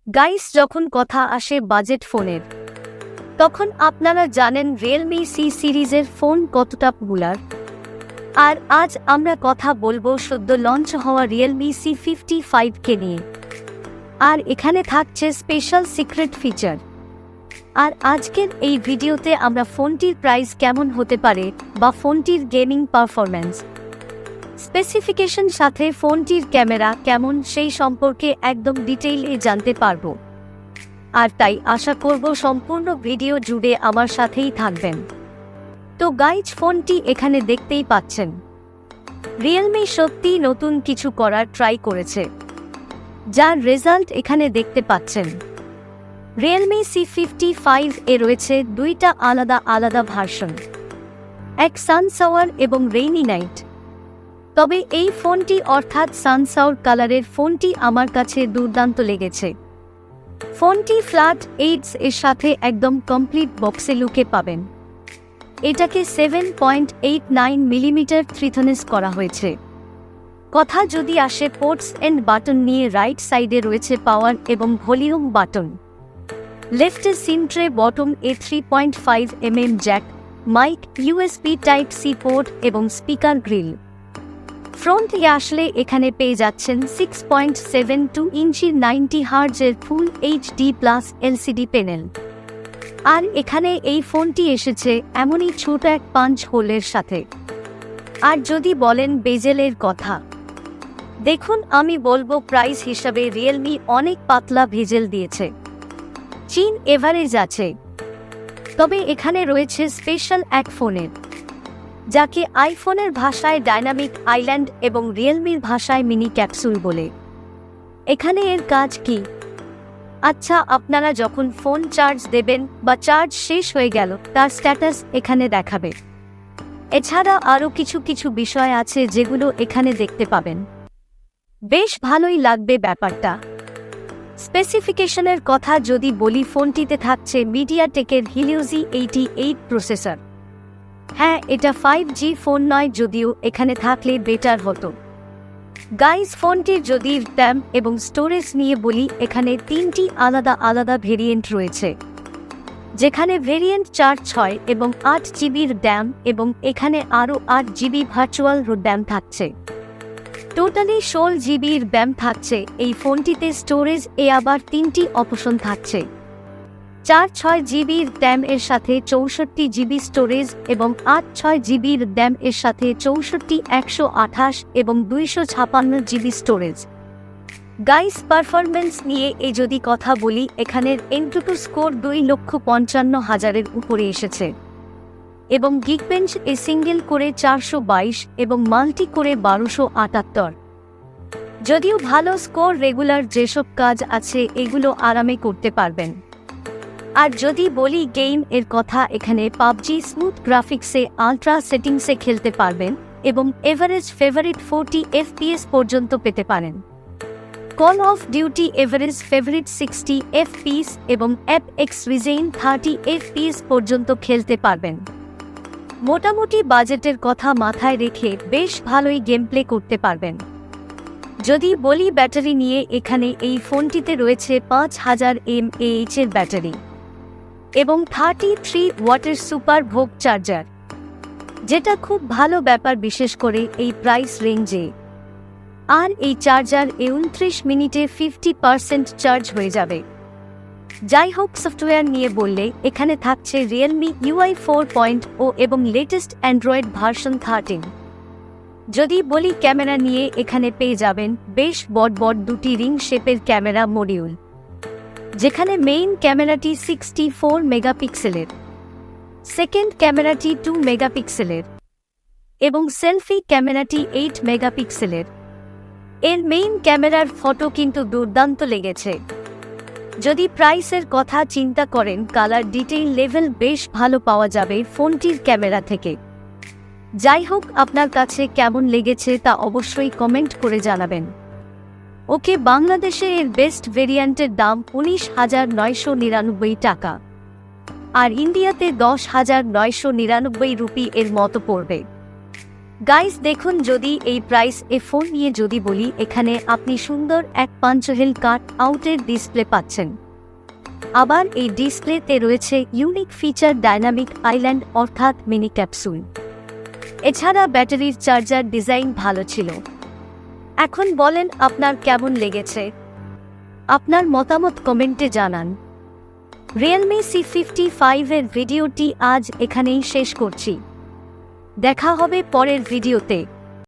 Guys, যখন কথা আসে বাজেট ফোনের, তখন আপনারা জানেন রিয়েলমি সি সিরিজের ফোন কতটা পপুলার। আর আজ আমরা কথা বলবো সদ্য লঞ্চ হওয়া রিয়েলমি C55 কে নিয়ে। আর এখানে থাকছে স্পেশাল সিক্রেট ফিচার। আর আজকের এই ভিডিওতে আমরা ফোনটির প্রাইস কেমন হতে পারে বা ফোনটির গেমিং পারফরম্যান্স, স্পেসিফিকেশন সাথে ফোনটির ক্যামেরা কেমন সেই সম্পর্কে একদম ডিটেইলে জানতে পারবো। আর তাই আশা করব সম্পূর্ণ ভিডিও জুড়ে আমার সাথেই থাকবেন। তো গাইজ, ফোনটি এখানে দেখতেই পাচ্ছেন, রিয়েলমি সত্যিই নতুন কিছু করার ট্রাই করেছে, যার রেজাল্ট এখানে দেখতে পাচ্ছেন। রিয়েলমি C55 এ রয়েছে দুইটা আলাদা আলাদা ভার্সন, এক সানশাওয়ার এবং রেইনি নাইট। তবে এই ফোনটি অর্থাৎ সানশাওয়ার কালারের ফোনটি আমার কাছে দুর্দান্ত লেগেছে। ফোনটি ফ্ল্যাট 8 এর সাথে একদম কমপ্লিট বক্সে লুকে পাবেন। এটাকে 7.89 মিলিমিটার থিকনেস করা হয়েছে। কথা যদি আসে পোর্টস এন্ড বাটন নিয়ে, রাইট সাইডে রয়েছে পাওয়ার এবং ভলিউম বাটন, লেফটে সিম ট্রে, বটম এ 3.5 mm jack, mic, USB type C port এবং স্পিকার গ্রিল। ফ্রন্টে আসলে এখানে পেয়ে যাচ্ছেন 6.72 ইঞ্চির 90 হার্জের ফুল HD+ LCD প্যানেল। আর এখানে এই ফোনটি এসেছে এমনই ছোট এক পাঞ্চ হোলের সাথে। আর যদি বলেন বেজেলের কথা, দেখুন, আমি বলবো প্রাইস হিসাবে রিয়েলমি অনেক পাতলা ভেজেল দিয়েছে, চীন এভারেজ আছে। তবে এখানে রয়েছে স্পেশাল এক ফোনের, যাকে আইফোনের ভাষায় ডাইনামিক আইল্যান্ড এবং রিয়েলমির ভাষায় মিনি ক্যাপসুল বলে। এখানে এর কাজ কি? আচ্ছা, আপনারা যখন ফোন চার্জ দেবেন বা চার্জ শেষ হয়ে গেল, তার স্ট্যাটাস এখানে দেখাবে। এছাড়া আরও কিছু বিষয় আছে যেগুলো এখানে দেখতে পাবেন। বেশ ভালোই লাগবে ব্যাপারটা। স্পেসিফিকেশনের কথা যদি বলি, ফোনটিতে থাকছে মিডিয়াটেকের Helio G88 প্রসেসর। হ্যাঁ, এটা 5G ফোন নয়, যদিও এখানে থাকলে বেটার হতো। গাইজ, ফোনটির যদি র্যাম এবং স্টোরেজ নিয়ে বলি, এখানে 3টি আলাদা আলাদা ভেরিয়েন্ট রয়েছে, যেখানে ভেরিয়েন্ট 4, 6 এবং 8 জিবির র্যাম, এবং এখানে আরও 8 জিবি ভার্চুয়াল র্যাম থাকছে। টোটালি 16 জিবির র্যাম থাকছে এই ফোনটিতে। স্টোরেজ এ আবার 3টি অপশন থাকছে, 4, 6 জিবির র্যাম এর সাথে 64 জিবি স্টোরেজ এবং 8, 6 জিবির র্যাম এর সাথে 64, 128 এবং 256 জিবি স্টোরেজ। গাইস, পারফরম্যান্স নিয়ে যদি কথা বলি, এখানের এনটুটু স্কোর 2,55,000-এর উপরে এসেছে, এবং গিগবেঞ্চ এ সিঙ্গেল করে 422 এবং মাল্টি করে 1278। যদিও ভালো স্কোর, রেগুলার যেসব কাজ আছে এগুলো আরামে করতে পারবেন। আর যদি বলি গেম এর কথা, এখানে পাবজি স্মুথ গ্রাফিক্সে আলট্রা সেটিংসে খেলতে পারবেন এবং এভারেজ ফেভারিট 40 FPS পর্যন্ত পেতে পারেন। Call of duty average favourite 60 FPS এবং অ্যাপেক্স লিজেন্ড 30 FPS পর্যন্ত খেলতে পারবেন। মোটামুটি বাজেটের কথা মাথায় রেখে বেশ ভালোই গেম প্লে করতে পারবেন। যদি বলি ব্যাটারি নিয়ে, এখানে এই ফোনটিতে রয়েছে 5000 mAh এর ব্যাটারি এবং 33 ওয়াটের সুপার ভোগ চার্জার, যেটা খুব ভালো ব্যাপার, বিশেষ করে এই প্রাইস রেঞ্জে। আর এই চার্জার 29 মিনিটে 50% চার্জ হয়ে যাবে। যাই হোক, সফটওয়্যার নিয়ে বললে এখানে থাকছে রিয়েলমি UI 4.0 এবং লেটেস্ট অ্যান্ড্রয়েড ভার্সন 13। যদি বলি ক্যামেরা নিয়ে, এখানে পেয়ে যাবেন বেশ বড় দুটি রিং শেপের ক্যামেরা মডিউল, যেখানে মেইন ক্যামেরাটি 64 মেগাপিক্সেলের, সেকেন্ড ক্যামেরাটি 2 মেগাপিক্সেলের এবং সেলফি ক্যামেরাটি 8 মেগাপিক্সেলের। এর মেইন ক্যামেরার ফটো কিন্তু দুর্দান্ত লেগেছে। যদি প্রাইসের কথা চিন্তা করেন, কালার ডিটেইল লেভেল বেশ ভালো পাওয়া যাবে ফোনটির ক্যামেরা থেকে। যাই হোক, আপনার কাছে কেমন লেগেছে তা অবশ্যই কমেন্ট করে জানাবেন। ওকে, বাংলাদেশে এর বেস্ট ভেরিয়েন্টের দাম 19,999 টাকা, আর ইন্ডিয়াতে 10,999 রুপি এর মতো পড়বে। গাইস দেখুন, যদি এই প্রাইস এ ফোন নিয়ে যদি বলি, এখানে আপনি সুন্দর এক পাঞ্চহেল কাট আউটের ডিসপ্লে পাচ্ছেন। আবার এই ডিসপ্লেতে রয়েছে ইউনিক ফিচার ডাইনামিক আইল্যান্ড অর্থাৎ মিনি ক্যাপসুল। এছাড়া ব্যাটারির চার্জার ডিজাইন ভালো ছিল। এখন বলেন আপনার কেমন লেগেছে? আপনার মতামত কমেন্টে জানান। Realme C55 এর ভিডিওটি আজ এখানেই শেষ করছি। দেখা হবে পরের ভিডিওতে।